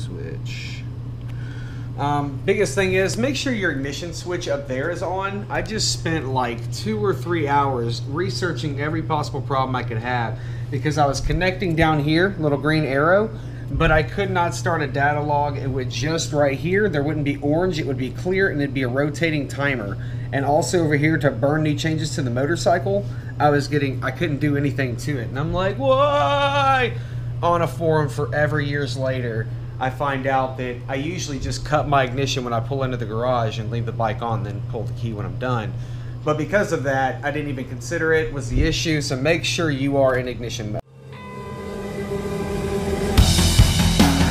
switch. Biggest thing is make sure your ignition switch up there is on. I just spent like 2 or 3 hours researching every possible problem I could have because I was connecting down here, little green arrow, but I could not start a data log. It would just right here, there wouldn't be orange, it would be clear, and it'd be a rotating timer. And also over here to burn new changes to the motorcycle, I couldn't do anything to it. And I'm like, why? On a forum forever years later, I find out that I usually just cut my ignition when I pull into the garage and leave the bike on, then pull the key when I'm done. But because of that, I didn't even consider it was the issue, so make sure you are in ignition mode.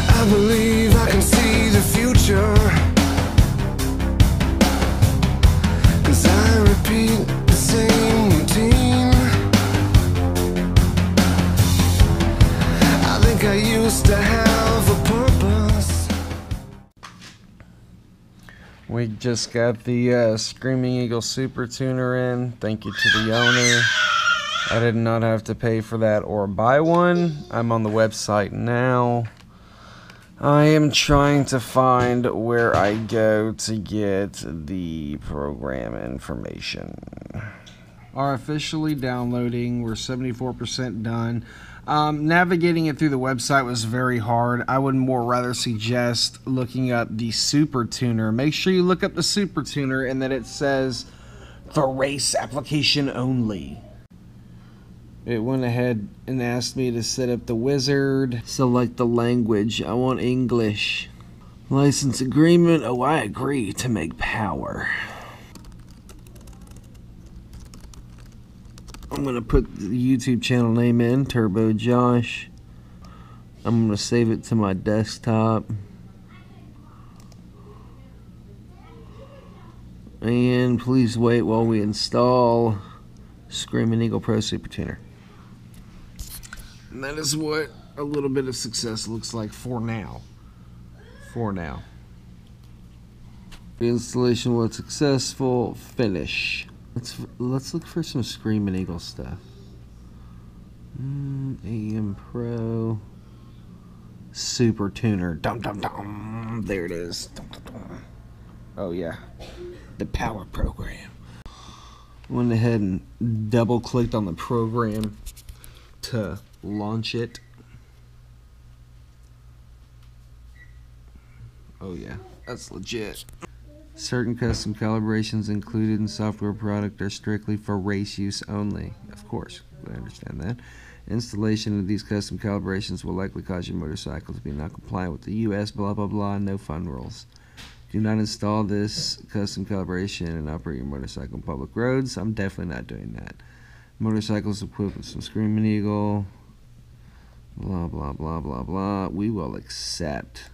I believe I can see the future as I repeat the same routine. I think I used to have a purpose. We just got the Screaming Eagle Super Tuner in. Thank you to the owner. I did not have to pay for that or buy one. I'm on the website now. I am trying to find where I go to get the program information. Are officially downloading. We're 74% done. Navigating it through the website was very hard. I would more rather suggest looking up the Super Tuner. Make sure you look up the Super Tuner and that it says for race application only. It went ahead and asked me to set up the wizard. Select the language. I want English. License agreement. Oh, I agree to make power. I'm going to put the YouTube channel name in, Turbo Josh. I'm going to save it to my desktop. And please wait while we install Screamin' Eagle Pro Super Tuner. And that is what a little bit of success looks like for now. The installation was successful. Finish. Let's look for some Screamin' Eagle stuff. AM Pro Super Tuner. Dum dum dum. There it is. Dum, dum, dum. Oh yeah, the power program. Went ahead and double clicked on the program to launch it. Oh yeah, that's legit. Certain custom calibrations included in software product are strictly for race use only. Of course, I understand that. Installation of these custom calibrations will likely cause your motorcycle to be not compliant with the US blah blah blah no fun rules. Do not install this custom calibration and operate your motorcycle on public roads. I'm definitely not doing that. Motorcycles equipped with some Screamin' Eagle. Blah blah blah blah blah. We will accept.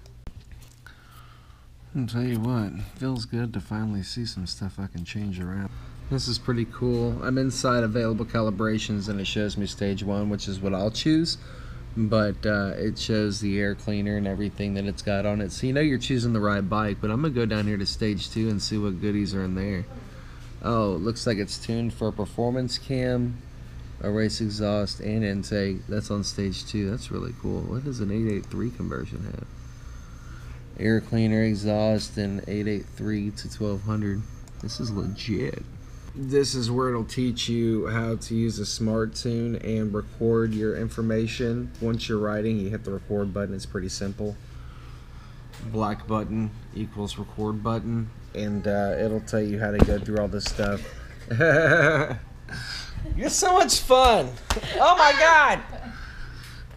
I'll tell you what, it feels good to finally see some stuff I can change around. This is pretty cool. I'm inside available calibrations and it shows me stage 1, which is what I'll choose. But it shows the air cleaner and everything that it's got on it. So you know you're choosing the right bike, but I'm going to go down here to stage 2 and see what goodies are in there. Oh, it looks like it's tuned for a performance cam, a race exhaust, and intake. That's on stage 2. That's really cool. What does an 883 conversion have? Air cleaner, exhaust, and 883 to 1200. This is legit. This is where it'll teach you how to use a smart tune and record your information. Once you're riding, you hit the record button. It's pretty simple. Black button equals record button, and it'll tell you how to go through all this stuff. You're so much fun. Oh my god.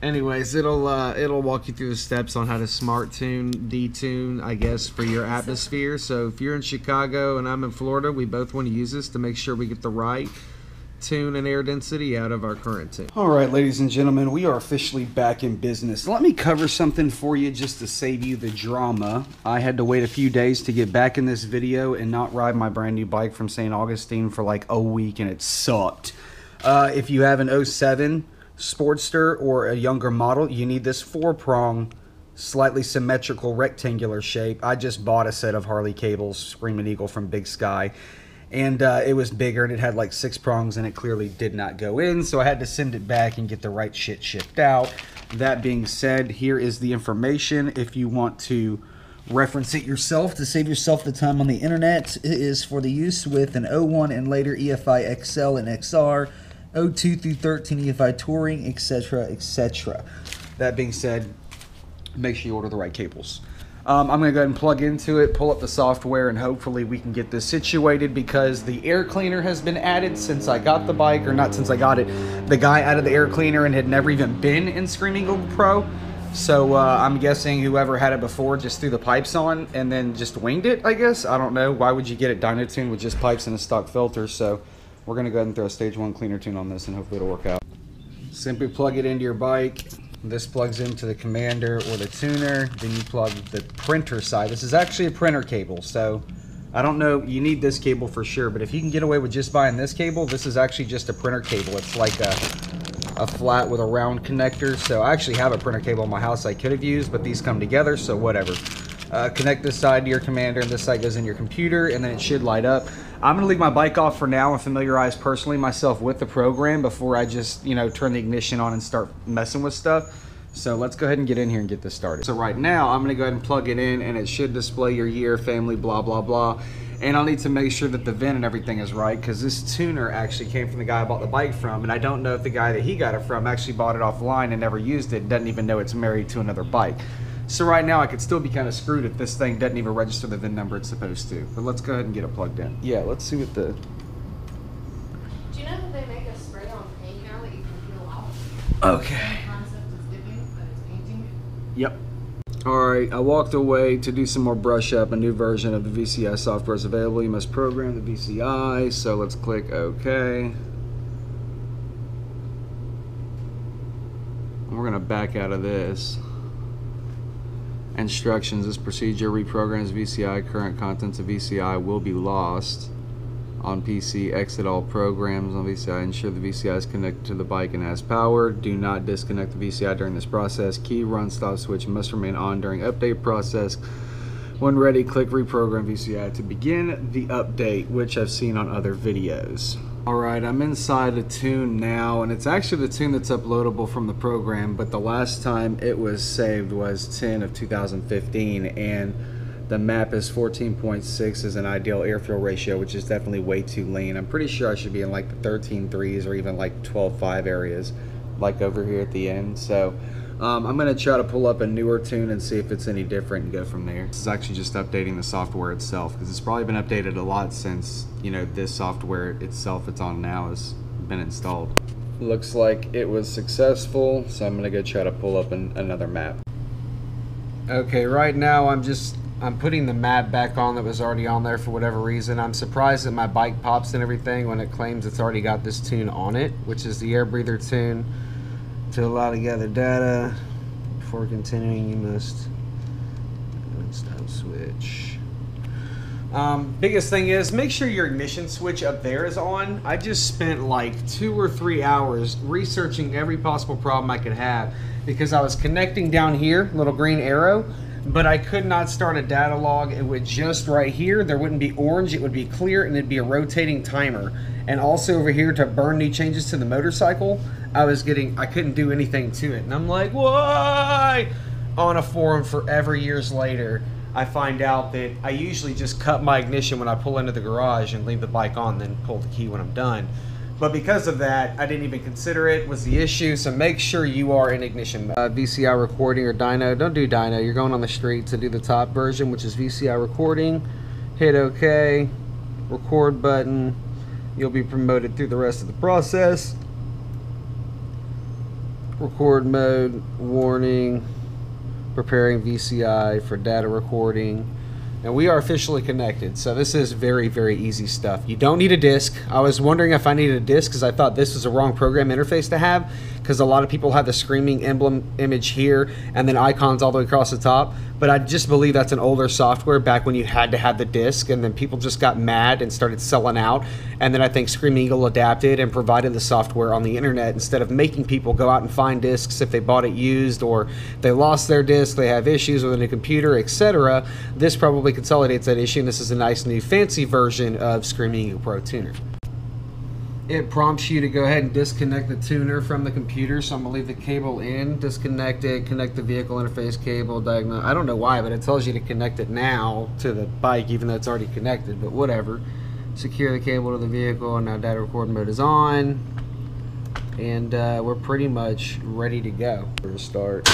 Anyways, it'll walk you through the steps on how to smart tune, detune, I guess, for your atmosphere. So if you're in Chicago and I'm in Florida, we both want to use this to make sure we get the right tune and air density out of our current tune. All right, ladies and gentlemen, we are officially back in business. Let me cover something for you just to save you the drama. I had to wait a few days to get back in this video and not ride my brand new bike from St. Augustine for like a week, and it sucked. If you have an 07 Sportster or a younger model, you need this 4-prong, slightly symmetrical rectangular shape. I just bought a set of Harley cables, Screamin' Eagle from Big Sky, and it was bigger and it had like 6 prongs and it clearly did not go in, so I had to send it back and get the right shit shipped out. That being said, here is the information if you want to reference it yourself to save yourself the time on the internet. It is for the use with an 01 and later EFI XL and XR, 02 through 13 EFI Touring, etc., etc. That being said, make sure you order the right cables. I'm going to go ahead and plug into it, pull up the software, and hopefully we can get this situated, because the air cleaner has been added since I got the bike, or not since I got it. The guy added the air cleaner and had never even been in Screamin Google Pro. So I'm guessing whoever had it before just threw the pipes on and then just winged it, I guess. I don't know. Why would you get it dyno tuned with just pipes and a stock filter? So we're going to go ahead and throw a stage 1 cleaner tune on this and hopefully it'll work out. Simply plug it into your bike. This plugs into the commander or the tuner. Then you plug the printer side. This is actually a printer cable. So I don't know. You need this cable for sure. But if you can get away with just buying this cable, this is actually just a printer cable. It's like a flat with a round connector. So I actually have a printer cable in my house I could have used, but these come together, so whatever. Connect this side to your commander and this side goes in your computer, and then it should light up. I'm gonna leave my bike off for now and familiarize personally myself with the program before I just, you know, turn the ignition on and start messing with stuff. So let's go ahead and get in here and get this started. So right now I'm gonna go ahead and plug it in, and it should display your year, family, blah blah blah. And I'll need to make sure that the VIN and everything is right, because this tuner actually came from the guy I bought the bike from, and I don't know if the guy that he got it from actually bought it offline and never used it, doesn't even know it's married to another bike. So right now I could still be kind of screwed if this thing doesn't even register the VIN number it's supposed to. But let's go ahead and get it plugged in. Yeah, let's see what the... Do you know that they make a spray on paint now that you can peel off? Okay. The concept is dipping, but it's painting it? Yep. Alright, I walked away to do some more brush up. A new version of the VCI software is available. You must program the VCI, so let's click OK. We're going to back out of this. Instructions: this procedure reprograms VCI. Current contents of VCI will be lost on PC. Exit all programs on VCI. Ensure the VCI is connected to the bike and has power. Do not disconnect the VCI during this process. Key run stop switch must remain on during update process. When ready, click reprogram VCI to begin the update, which I've seen on other videos. Alright, I'm inside the tune now, and it's actually the tune that's uploadable from the program, but the last time it was saved was 10 of 2015, and the map is 14.6 as an ideal air-fuel ratio, which is definitely way too lean. I'm pretty sure I should be in like the 13.3s or even like 12.5 areas, like over here at the end. So I'm going to try to pull up a newer tune and see if it's any different and go from there. This is actually just updating the software itself, because it's probably been updated a lot since, you know, this software itself it's on now has been installed. Looks like it was successful, so I'm going to go try to pull up another map. Okay, right now I'm putting the map back on that was already on there for whatever reason. I'm surprised that my bike pops and everything when it claims it's already got this tune on it, which is the air breather tune. To allow to gather data, before continuing you must stop switch. Biggest thing is make sure your ignition switch up there is on. I just spent like 2 or 3 hours researching every possible problem I could have, because I was connecting down here, little green arrow, but I could not start a data log. It would just right here, there wouldn't be orange, it would be clear, and it'd be a rotating timer. And also over here to burn new changes to the motorcycle, I couldn't do anything to it. And I'm like, why? On a forum forever years later, I find out that I usually just cut my ignition when I pull into the garage and leave the bike on, then pull the key when I'm done. But because of that, I didn't even consider it was the issue. So make sure you are in ignition. VCI recording or dyno. Don't do dyno. You're going on the street to do the top version, which is VCI recording. Hit OK. Record button. You'll be promoted through the rest of the process. Record mode. Warning. Preparing VCI for data recording. And we are officially connected, so this is very, very easy stuff. You don't need a disk. I was wondering if I needed a disk because I thought this was a wrong program interface to have, because a lot of people have the Screamin emblem image here and then icons all the way across the top. But I just believe that's an older software back when you had to have the disc, and then people just got mad and started selling out. And then I think Screamin Eagle adapted and provided the software on the internet instead of making people go out and find discs if they bought it used or they lost their disc, they have issues with a new computer, etc. This probably consolidates that issue, and this is a nice new fancy version of Screamin Eagle Pro Tuner. It prompts you to go ahead and disconnect the tuner from the computer, so I'm going to leave the cable in, disconnect it, connect the vehicle interface cable, diagnose. I don't know why, but it tells you to connect it now to the bike, even though it's already connected, but whatever. Secure the cable to the vehicle, and now data record mode is on, and we're pretty much ready to go. We're going to start.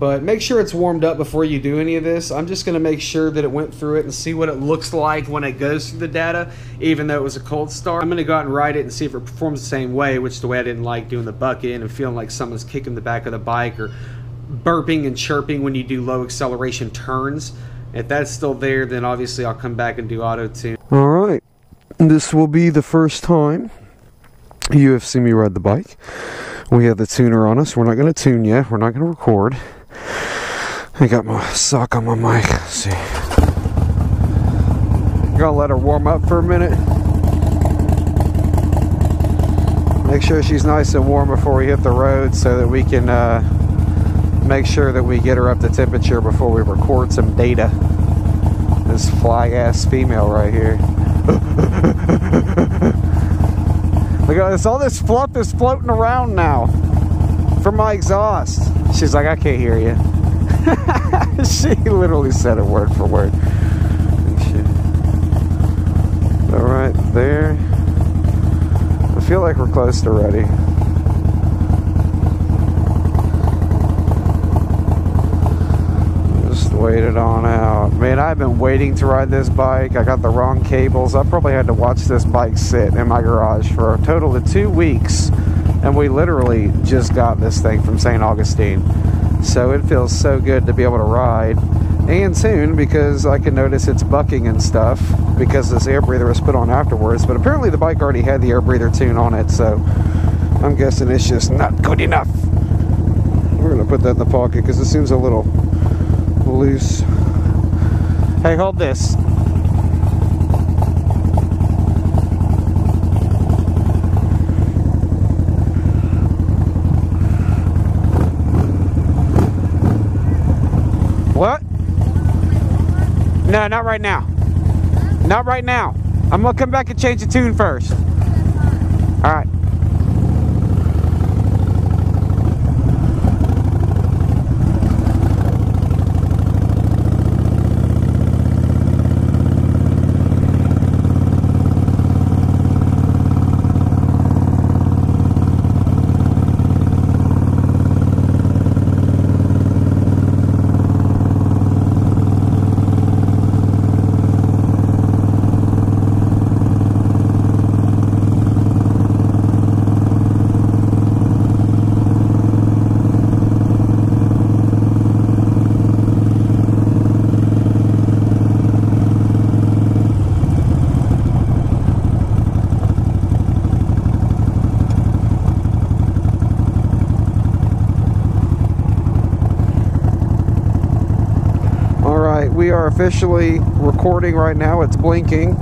But make sure it's warmed up before you do any of this. I'm just going to make sure that it went through it and see what it looks like when it goes through the data, even though it was a cold start. I'm going to go out and ride it and see if it performs the same way, which is the way I didn't like doing the bucket and feeling like someone's kicking the back of the bike or burping and chirping when you do low acceleration turns. If that's still there, then obviously I'll come back and do auto tune. All right, this will be the first time you have seen me ride the bike. We have the tuner on us. We're not going to tune yet. We're not going to record. I got my sock on my mic. Let's see. Gonna let her warm up for a minute. Make sure she's nice and warm before we hit the road so that we can make sure that we get her up to temperature before we record some data. This fly ass female right here. Look at this, all this fluff is floating around now from my exhaust. She's like, I can't hear you. She literally said it word for word. All right, there. I feel like we're close to ready. Just wait it on out. Man, I've been waiting to ride this bike. I got the wrong cables. I probably had to watch this bike sit in my garage for a total of 2 weeks. And we literally just got this thing from St. Augustine. So it feels so good to be able to ride and tune, because I can notice it's bucking and stuff because this air breather was put on afterwards. But apparently the bike already had the air breather tune on it, so I'm guessing it's just not good enough. We're going to put that in the pocket because it seems a little loose. Hey, hold this. What? No, not right now. Not right now. I'm gonna come back and change the tune first. All right. We are officially recording right now. It's blinking,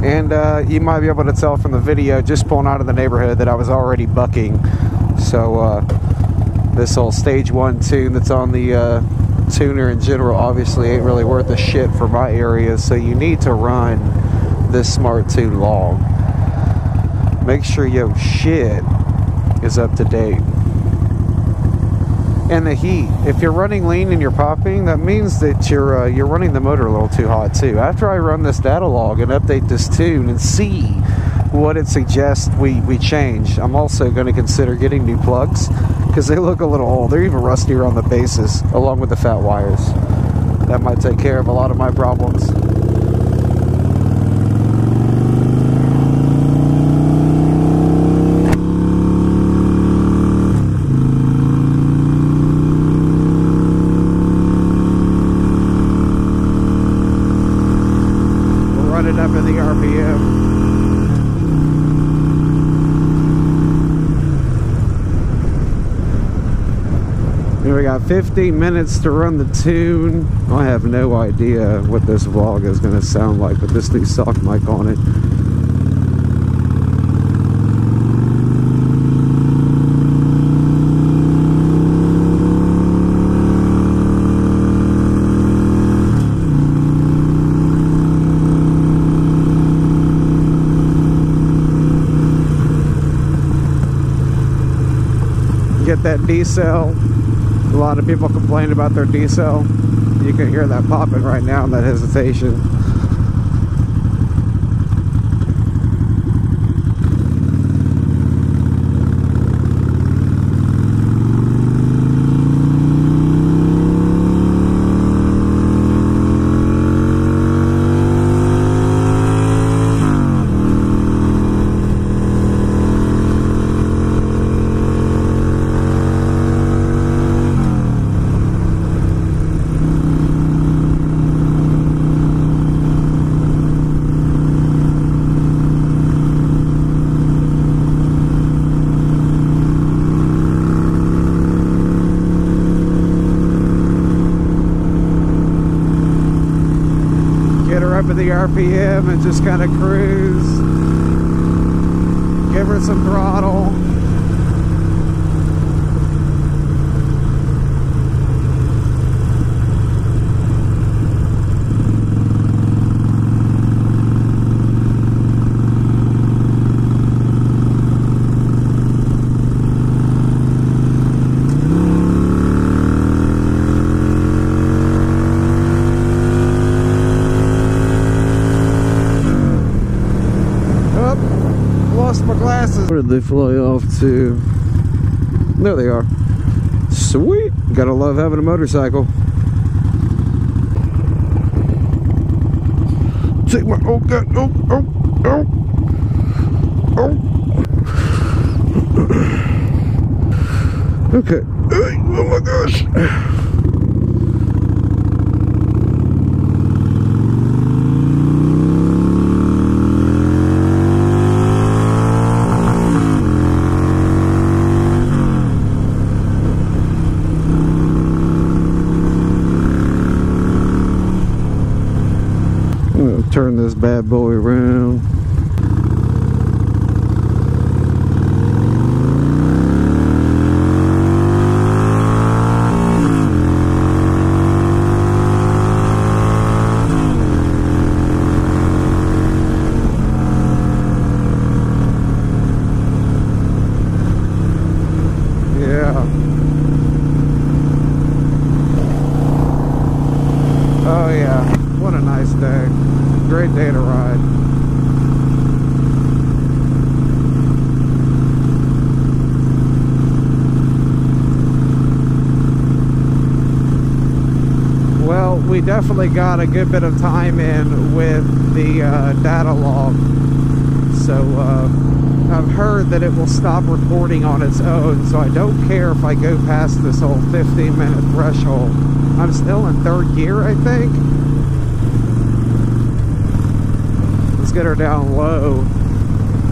and you might be able to tell from the video just pulling out of the neighborhood that I was already bucking. So this whole stage 1 tune that's on the tuner in general obviously ain't really worth a shit for my area, so you need to run this smart tune log. Make sure your shit is up to date. And the heat. If you're running lean and you're popping, that means that you're running the motor a little too hot too. After I run this data log and update this tune and see what it suggests we change, I'm also going to consider getting new plugs because they look a little old. They're even rusty around the bases along with the fat wires. That might take care of a lot of my problems. it up in the RPM. And we got 15 minutes to run the tune. I have no idea what this vlog is going to sound like with this new sock mic on it. Get that D-cell. A lot of people complain about their D-cell. You can hear that popping right now in that hesitation. Up at the RPM and just kind of cruise. Give her some throttle. My glasses. Where did they fly off to? There they are. Sweet. Gotta love having a motorcycle. Take my, oh god, oh, oh, oh, oh. Okay. Oh my gosh. Turn this bad boy around. Yeah. Oh yeah, what a nice day. Great day to ride. Well, we definitely got a good bit of time in with the data log. So I've heard that it will stop recording on its own, so I don't care if I go past this whole 15-minute threshold. I'm still in third gear, I think. Let's get her down low.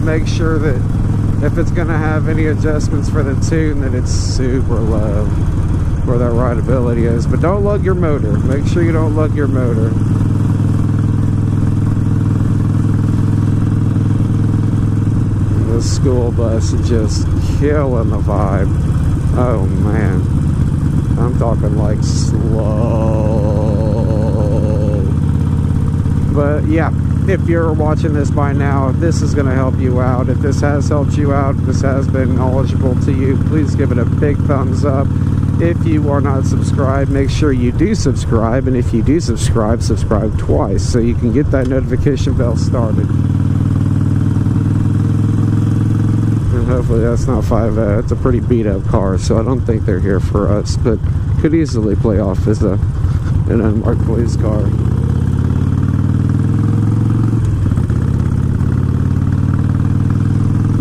Make sure that if it's going to have any adjustments for the tune, that it's super low where that rideability is. But don't lug your motor. Make sure you don't lug your motor. This school bus is just killing the vibe. Oh man, I'm talking like slow. But yeah, if you're watching this by now, if this is going to help you out, if this has helped you out, if this has been knowledgeable to you, please give it a big thumbs up. If you are not subscribed, make sure you do subscribe, and if you do subscribe, subscribe twice so you can get that notification bell started. And hopefully that's not 5. It's a pretty beat up car, so I don't think they're here for us, but could easily play off as an unmarked police car.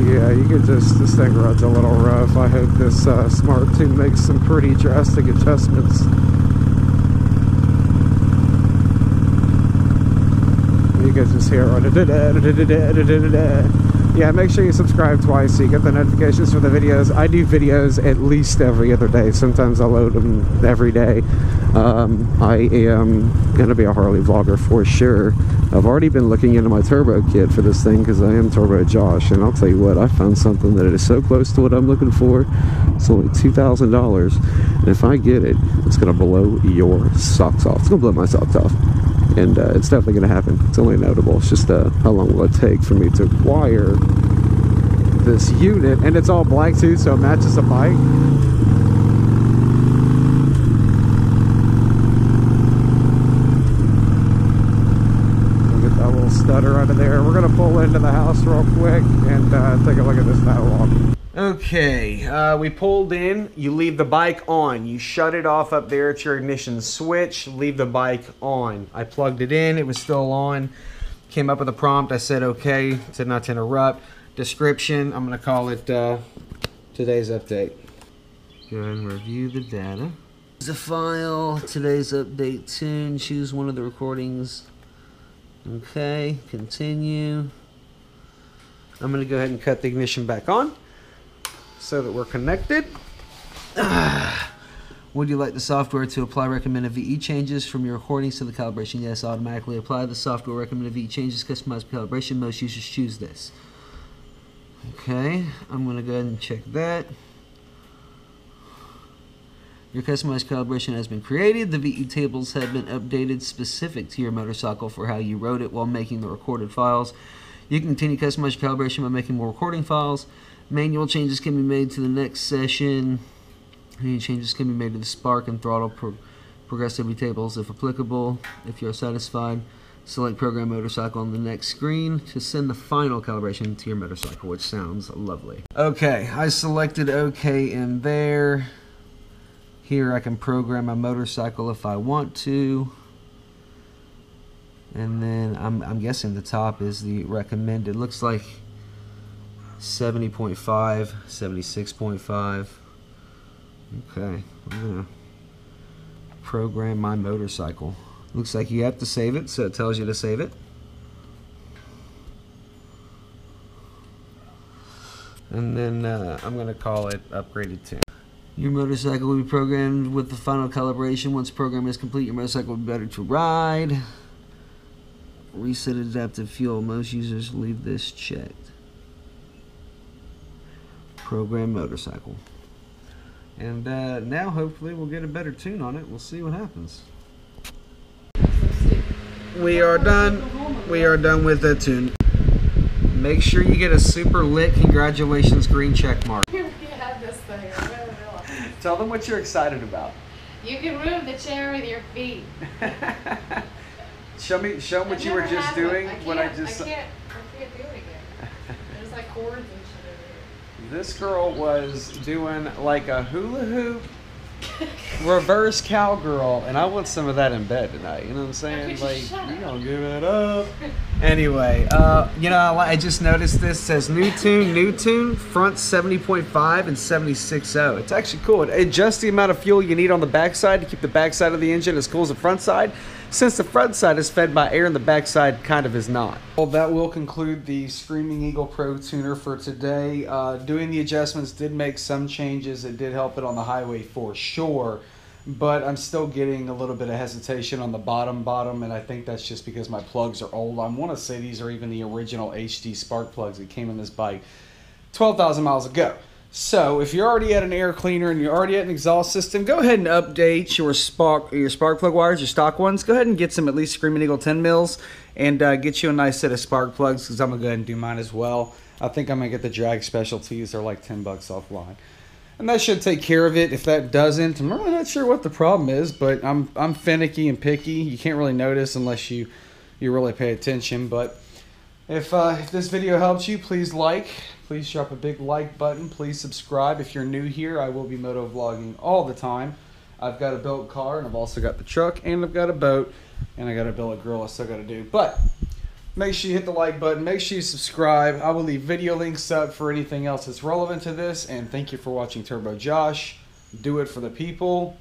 Yeah, you could just, this thing runs a little rough. I hope this Smart 2 makes some pretty drastic adjustments. you can just hear. Yeah, make sure you subscribe twice so you get the notifications for the videos. I do videos at least every other day. Sometimes I load them every day. I am going to be a Harley vlogger for sure. I've already been looking into my turbo kit for this thing because I am Turbo Josh. And I'll tell you what, I found something that is so close to what I'm looking for. It's only $2,000. And if I get it, it's going to blow your socks off. It's going to blow my socks off. And it's definitely going to happen. It's only inevitable. It's just how long will it take for me to acquire this unit. And it's all black too, so it matches the bike. Get that little stutter out of there. We're going to pull into the house real quick and take a look at this sidewalk. Okay, we pulled in. You leave the bike on. You shut it off up there at your ignition switch. Leave the bike on. I plugged it in. It was still on. Came up with a prompt. I said okay. Said not to interrupt. Description. I'm going to call it today's update. Go ahead and review the data. The file. Today's update tune. Choose one of the recordings. Okay. Continue. I'm going to go ahead and cut the ignition back on, so that we're connected. Would you like the software to apply recommended VE changes from your recordings to the calibration? Yes, automatically apply the software recommended VE changes, customized calibration. Most users choose this. Okay, I'm going to go ahead and check that. Your customized calibration has been created. The VE tables have been updated specific to your motorcycle for how you wrote it while making the recorded files. You can continue customized calibration by making more recording files. Manual changes can be made to the next session. Any changes can be made to the spark and throttle progressivity tables if applicable. If you are satisfied, select program motorcycle on the next screen to send the final calibration to your motorcycle, which sounds lovely. Okay, I selected OK in there. Here I can program my motorcycle if I want to. And then I'm guessing the top is the recommended. Looks like 70.5, 76.5. Okay, I'm gonna program my motorcycle. Looks like you have to save it, so it tells you to save it. And then I'm gonna call it upgraded tune. Your motorcycle will be programmed with the final calibration. Once the program is complete, your motorcycle will be better to ride. Reset adaptive fuel. Most users leave this checked. Program motorcycle. And now hopefully we'll get a better tune on it. We'll see what happens. We are done. We are done with the tune. Make sure you get a super lit congratulations green check mark. You have this thing. I really realize. Tell them what you're excited about. You can move the chair with your feet. Show them what you were just doing. I can't do it again. There's like cords and shit over here. This girl was doing like a hula hoop reverse cowgirl, and I want some of that in bed tonight. You know what I'm saying? Like, you gonna give it up. Anyway, you know, I just noticed this says new tune, front 70.5 and 76.0. It's actually cool. It adjusts the amount of fuel you need on the backside to keep the backside of the engine as cool as the front side. Since the front side is fed by air and the back side kind of is not. Well, that will conclude the Screaming Eagle Pro Tuner for today. Doing the adjustments did make some changes. It did help it on the highway for sure, but I'm still getting a little bit of hesitation on the bottom, and I think that's just because my plugs are old. I want to say these are even the original HD spark plugs that came in this bike 12,000 miles ago. So if you're already at an air cleaner and you're already at an exhaust system, go ahead and update your spark plug wires, your stock ones. Go ahead and get some at least Screamin' Eagle 10 mils and get you a nice set of spark plugs, because I'm going to go ahead and do mine as well. I think I'm going to get the drag specialties. They're like 10 bucks offline. And that should take care of it. If that doesn't, I'm really not sure what the problem is, but I'm finicky and picky. You can't really notice unless you really pay attention. But if this video helps you, please like. Please drop a big like button. Please subscribe. If you're new here, I will be moto vlogging all the time. I've got a built car, and I've also got the truck, and I've got a boat, and I got a billet grill I still got to do. But make sure you hit the like button. Make sure you subscribe. I will leave video links up for anything else that's relevant to this. And thank you for watching Turbo Josh. Do it for the people.